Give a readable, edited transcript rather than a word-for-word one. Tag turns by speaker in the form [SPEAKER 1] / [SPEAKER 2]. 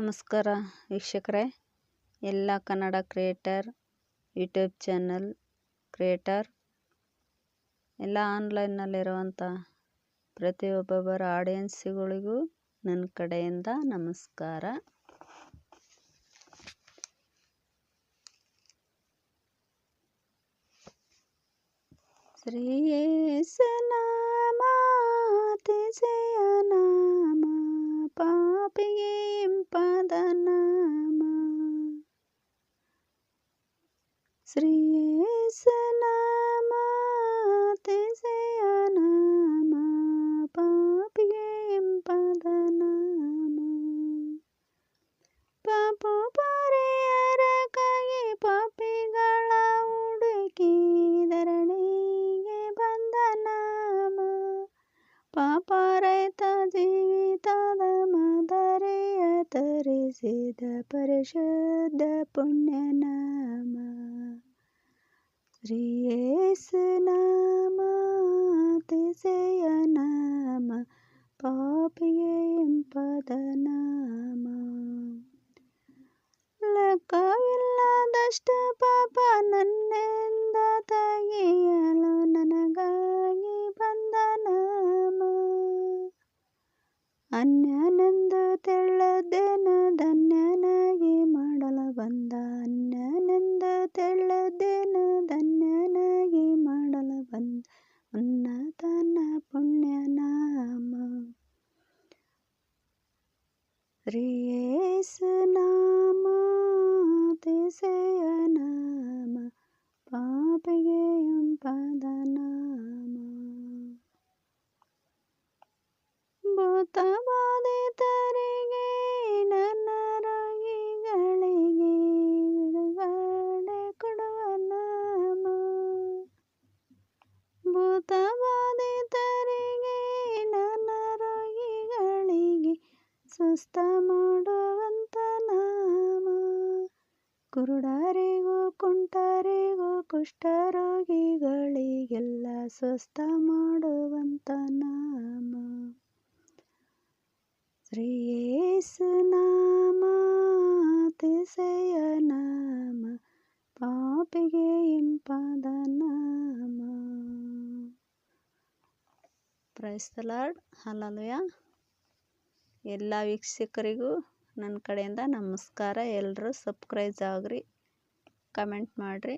[SPEAKER 1] ನಮಸ್ಕಾರ ವೀಕ್ಷಕರೇ, ಎಲ್ಲ Kannada creator YouTube channel creator ಎಲ್ಲ ಆನ್ಲೈನ್ನಲ್ಲಿರುವಂಥ ಪ್ರತಿಯೊಬ್ಬೊಬ್ಬರ ಆಡಿಯನ್ಸ್ಗಳಿಗೂ ನನ್ನ ಕಡೆಯಿಂದ ನಮಸ್ಕಾರ. ಶ್ರೀ ಯೇಸುನಾಮ ಅತಿಶಯ ನಾಮ, ಪಾಪಿಗೆ ಇಂಪಾದ ನಾಮ. ಶ್ರೀ ಯೇಸುನಾಮ ಅತಿಶಯ ನಾಮ, ಪಾಪಿಗೆ ಇಂಪಾದ ನಾಮ. ಪಾಪ ಪರಿಹಾರಕ್ಕಾಗಿ ಪಾಪಿಗಳ ಹುಡುಕಿ ಧರಣಿಗೆ ಬಂದ ನಾಮ. ಪಾಪ ರಹಿತ ಜೀವಿತದ ಮಾದರಿಯ ತರಿಸಿದ ಪರಿಶುದ್ಧ ಪುಣ್ಯ ನಾಮ. ಶ್ರೀ ಯೇಸುನಾಮ ಅತಿಶಯ ನಾಮ, ಪಾಪಿಗೆ ಇಂಪಾದ ನಾಮ. ಲೆಕ್ಕವಿಲ್ಲದಷ್ಟು ಪಾಪ ನನ್ನಿಂದ ತೆಗೆಯಲು ನನಗಾಗಿ ಬಂದ ನಾಮ. ಅನ್ಯನೆಂದು ತಿಳಿದೇನು ಧನ್ಯನಾಗಿ ಮಾಡಲು ಬಂದ, ಅನ್ಯನೆಂದು ತಿಳಿದೇನು ಧನ್ಯನಾಗಿ ಮಾಡಲು ಬಂದ ಉನ್ನತನ ಪುಣ್ಯ ನಾಮ. ಶ್ರೀ ಯೇಸುನಾಮ ಅತಿಶಯ ನಾಮ, ಪಾಪಿಗೆ ಇಂಪಾದ ನಾಮ. ಭೂತಬಾಧಿತರಿಗೆ ನನ್ನ ರೋಗಿಗಳಿಗೆ ಬಿಡುಗಡೆ ಕೊಡುವ ನಾಮ. ಭೂತಬಾಧಿತರಿಗೆ ನನ್ನ ರೋಗಿಗಳಿಗೆ ಸ್ವಸ್ಥ ಮಾಡುವಂತ ನಾಮ. ಕುರುಡರಿಗೂ ಕುಂಟರಿಗೂ ಕುಷ್ಠರೋಗಿಗಳಿಗೆಲ್ಲ ಸ್ವಸ್ಥ ಮಾಡುವಂತ ನಾಮ. ಶ್ರೀ ಯೇಸುನಾಮ ಅತಿಶಯ ನಾಮ, ಪಾಪಿಗೆ ಇಂಪಾದ ನಾಮ. Praise the lord, hallelujah. ಎಲ್ಲ ವೀಕ್ಷಕರಿಗೂ ನನ್ನ ಕಡೆಯಿಂದ ನಮಸ್ಕಾರ. ಎಲ್ಲರೂ ಸಬ್ಸ್ಕ್ರೈಬ್ ಆಗ್ರಿ, ಕಮೆಂಟ್ ಮಾಡಿರಿ.